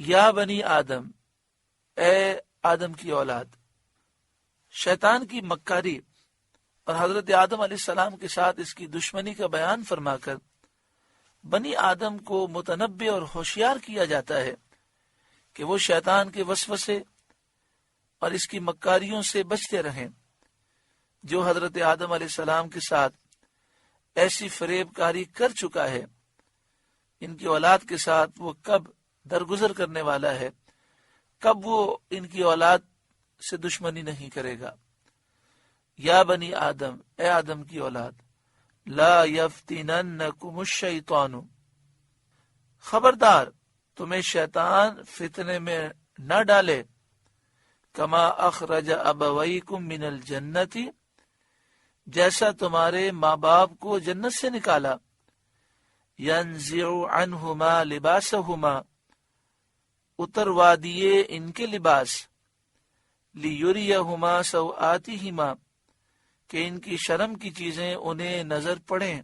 یا بنی آدم، اے آدم کی اولاد. شیطان کی مکاری اور حضرت آدم علیہ السلام کے ساتھ اس کی دشمنی کا بیان فرما کر بنی آدم کو متنبہ اور ہوشیار کیا جاتا ہے کہ وہ شیطان کے وسوسے اور اس کی مکاریوں سے بچتے رہیں. جو حضرت آدم علیہ السلام کے ساتھ ایسی فریب کاری کر چکا ہے، ان کی اولاد کے ساتھ وہ کب درگزر کرنے والا ہے، کب وہ ان کی اولاد سے دشمنی نہیں کرے گا. یا بنی آدم، اے آدم کی اولاد، لا یفتننکم الشیطان، خبردار تمہیں شیطان فتنے میں نہ ڈالے. کما اخرج ابویکم من الجنت، جیسا تمہارے ماں باپ کو جنت سے نکالا. ینزع عنہما لباسہما، اتروا دیے ان کے لباس. لیریہما سوآتہما، کہ ان کی شرم کی چیزیں انہیں نظر پڑیں.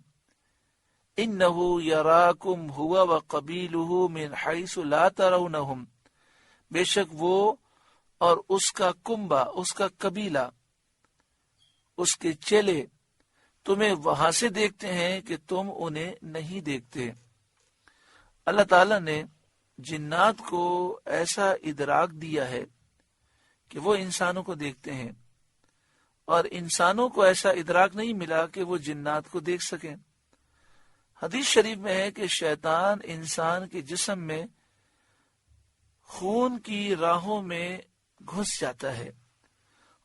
انہ یراکم ہوا وقبیلہ من حیث لا ترونہم، بے شک وہ اور اس کا کنبہ، اس کا قبیلہ، اس کے چیلے تمہیں وہاں سے دیکھتے ہیں کہ تم انہیں نہیں دیکھتے. اللہ تعالیٰ نے جنات کو ایسا ادراک دیا ہے کہ وہ انسانوں کو دیکھتے ہیں، اور انسانوں کو ایسا ادراک نہیں ملا کہ وہ جنات کو دیکھ سکیں. حدیث شریف میں ہے کہ شیطان انسان کے جسم میں خون کی راہوں میں گھس جاتا ہے،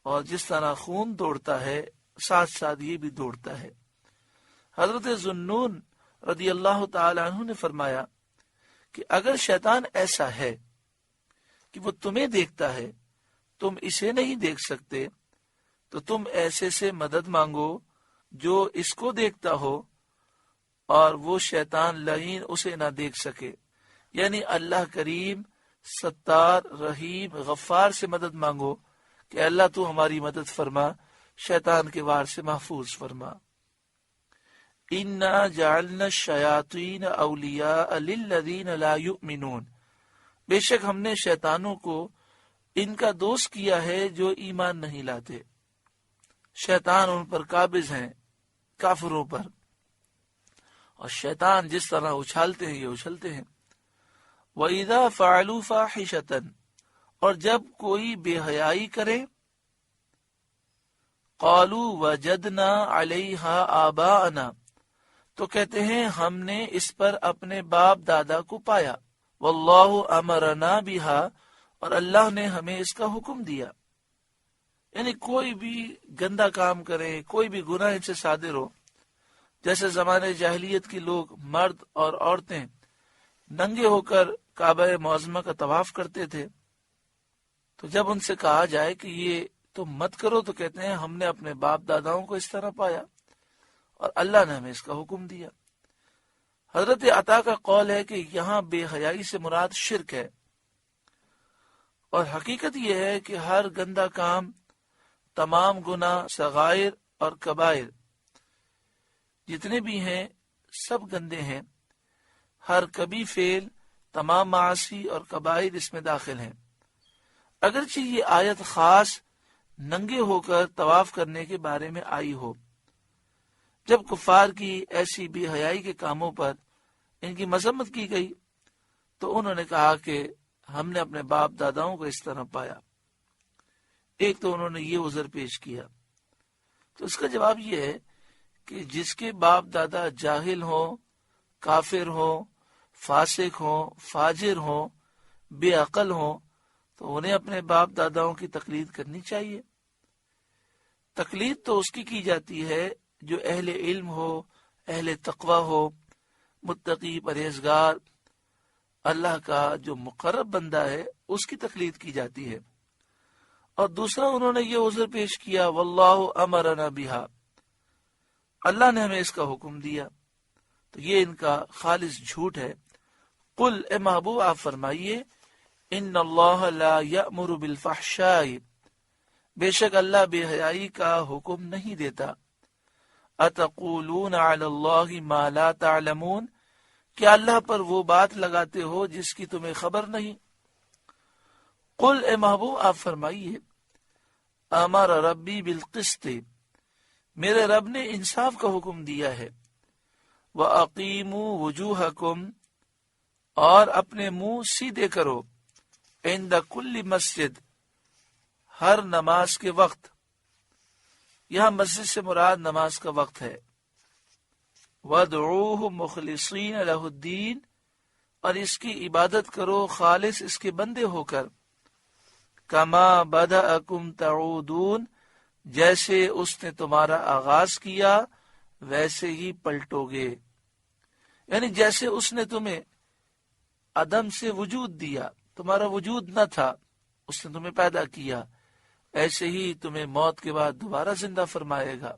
اور جس طرح خون دوڑتا ہے ساتھ ساتھ یہ بھی دوڑتا ہے. حضرت ذوالنون رضی اللہ تعالی عنہ نے فرمایا کہ اگر شیطان ایسا ہے کہ وہ تمہیں دیکھتا ہے، تم اسے نہیں دیکھ سکتے، تو تم ایسے سے مدد مانگو جو اس کو دیکھتا ہو اور وہ شیطان لعین اسے نہ دیکھ سکے. یعنی اللہ کریم، ستار، رحیم، غفار سے مدد مانگو کہ اللہ تو ہماری مدد فرما، شیطان کے وار سے محفوظ فرما. اِنَّا جَعَلْنَا الشَّيَاطِينَ أَوْلِيَاءَ لِلَّذِينَ لَا يُؤْمِنُونَ، بے شک ہم نے شیطانوں کو ان کا دوست کیا ہے جو ایمان نہیں لاتے. شیطان ان پر قابض ہیں، کافروں پر، اور شیطان جس طرح اچھالتے ہیں یہ اچھلتے ہیں. وَإِذَا فَعَلُوا فَاحِشَةً، اور جب کوئی بے حیائی کرے، قَالُوا وَجَدْنَا عَلَيْهَا آبَاءَنَا، تو کہتے ہیں ہم نے اس پر اپنے باپ دادا کو پایا. وَاللَّهُ أَمَرَنَا بِهَا، اور اللہ نے ہمیں اس کا حکم دیا. یعنی کوئی بھی گندا کام کرے، کوئی بھی گناہ سے صادر ہو، جیسے زمانے جاہلیت کے لوگ مرد اور عورتیں ننگے ہو کر کعبہ معظمہ کا طواف کرتے تھے، تو جب ان سے کہا جائے کہ یہ تم مت کرو تو کہتے ہیں ہم نے اپنے باپ داداؤں کو اس طرح پایا اور اللہ نے ہمیں اس کا حکم دیا. حضرت عطا کا قول ہے کہ یہاں بے حیائی سے مراد شرک ہے، اور حقیقت یہ ہے کہ ہر گندا کام، تمام گناہ صغائر اور کبائر جتنے بھی ہیں سب گندے ہیں. ہر کبھی فعل، تمام معاصی اور کبائر اس میں داخل ہیں. اگرچہ یہ آیت خاص ننگے ہو کر طواف کرنے کے بارے میں آئی ہو، جب کفار کی ایسی بے حیائی کے کاموں پر ان کی مذمت کی گئی تو انہوں نے کہا کہ ہم نے اپنے باپ داداؤں کو اس طرح پایا. ایک تو انہوں نے یہ عذر پیش کیا، تو اس کا جواب یہ ہے کہ جس کے باپ دادا جاہل ہوں، کافر ہوں، فاسق ہوں، فاجر ہوں، بے عقل ہوں، تو انہیں اپنے باپ داداؤں کی تقلید کرنی چاہیے. تقلید تو اس کی جاتی ہے جو اہل علم ہو، اہل تقوی ہو، متقی، پرہیزگار، اللہ کا جو مقرب بندہ ہے اس کی تقلید کی جاتی ہے. اور دوسرا انہوں نے یہ عذر پیش کیا، واللہ امرنا بہا، اللہ نے ہمیں اس کا حکم دیا. تو یہ ان کا خالص جھوٹ ہے. قل، اے محبوب آپ فرمائیے، ان اللہ لا یأمر بالفحشاء، بے شک اللہ بے حیائی کا حکم نہیں دیتا. اتقولون علی اللہ ما لا تعلمون، کیا اللہ پر وہ بات لگاتے ہو جس کی تمہیں خبر نہیں. قل اے محبوب آپ فرمائیے امر ربی بالقسط، میرے رب نے انصاف کا حکم دیا ہے، وَأَقِیمُوا وُجُوهَکُمْ، اور اپنے منہ سیدھے کرو، عند کل مسجد، ہر نماز کے وقت۔ یہاں مسجد سے مراد نماز کا وقت ہے۔ وَادْعُوهُ مُخْلِصِينَ لَهُ الدِّينَ، اور اس کی عبادت کرو خالص اس کے بندے ہو کر، کما بدأکم تعودون، جیسے اس نے تمہارا آغاز کیا ویسے ہی پلٹو گے، یعنی جیسے اس نے تمہیں عدم سے وجود دیا، تمہارا وجود نہ تھا، اس نے تمہیں پیدا کیا، ایسے ہی تمہیں موت کے بعد دوبارہ زندہ فرمائے گا۔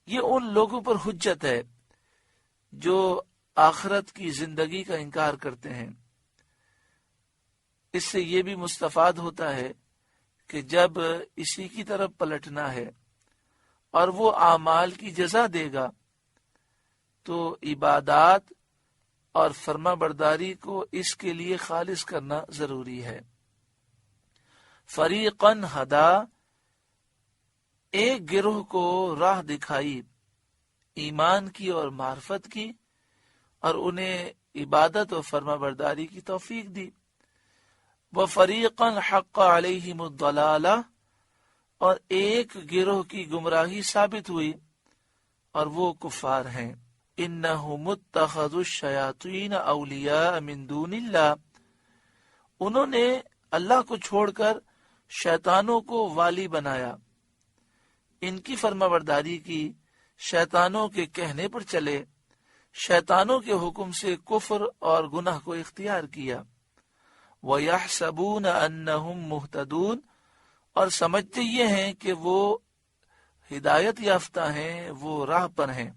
یہ ان لوگوں پر حجت ہے جو آخرت کی زندگی کا انکار کرتے ہیں۔ اس سے یہ بھی مستفاد ہوتا ہے کہ جب اسی کی طرف پلٹنا ہے اور وہ اعمال کی جزا دے گا تو عبادات اور فرما برداری کو اس کے لیے خالص کرنا ضروری ہے۔ فریقاً ہدا، ایک گروہ کو راہ دکھائی ایمان کی اور معرفت کی، اور انہیں عبادت و فرما برداری کی توفیق دی۔ وَفَرِيقًا حَقَّ عَلَيْهِمُ الضَّلَالَةُ، اور ایک گروہ کی گمراہی ثابت ہوئی اور وہ کفار ہیں۔ إِنَّهُمُ اتَّخَذُوا الشَّيَاطِينَ أَوْلِيَاءَ مِن دُونِ اللَّهِ، انہوں نے اللہ کو چھوڑ کر شیطانوں کو والی بنایا، ان کی فرما برداری کی، شیطانوں کے کہنے پر چلے، شیطانوں کے حکم سے کفر اور گناہ کو اختیار کیا۔ وَيَحْسَبُونَ أَنَّهُمْ مُهْتَدُونَ، اور سمجھتے یہ ہیں کہ وہ ہدایت یافتہ ہیں، وہ راہ پر ہیں،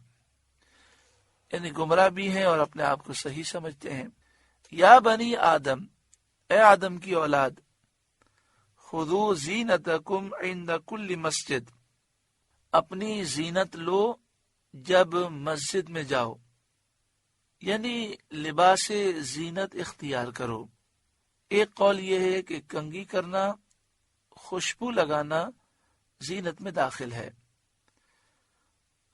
یعنی گمراہ بھی ہیں اور اپنے آپ کو صحیح سمجھتے ہیں۔ یا بنی آدم، اے آدم کی اولاد، خذوا زینتکم عند کل مسجد، اپنی زینت لو جب مسجد میں جاؤ، یعنی لباس زینت اختیار کرو۔ ایک قول یہ ہے کہ کنگھی کرنا، خوشبو لگانا زینت میں داخل ہے۔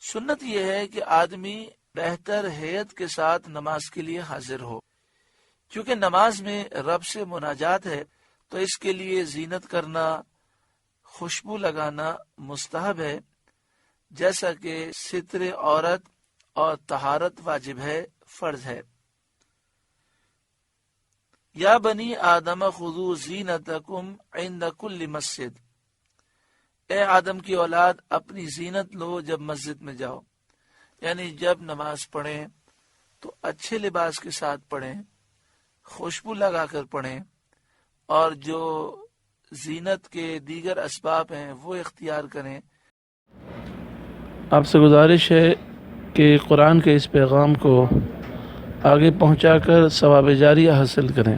سنت یہ ہے کہ آدمی بہتر ہیئت کے ساتھ نماز کے لیے حاضر ہو، کیونکہ نماز میں رب سے مناجات ہے، تو اس کے لیے زینت کرنا، خوشبو لگانا مستحب ہے، جیسا کہ ستر عورت اور طہارت واجب ہے، فرض ہے۔ یا بنی آدم خذوا زینتکم عند کل مسجد، اے آدم کی اولاد اپنی زینت لو جب مسجد میں جاؤ، یعنی جب نماز پڑھیں تو اچھے لباس کے ساتھ پڑھیں، خوشبو لگا کر پڑھیں، اور جو زینت کے دیگر اسباب ہیں وہ اختیار کریں۔ آپ سے گزارش ہے کہ قرآن کے اس پیغام کو آگے پہنچا کر ثواب جاریہ حاصل کریں۔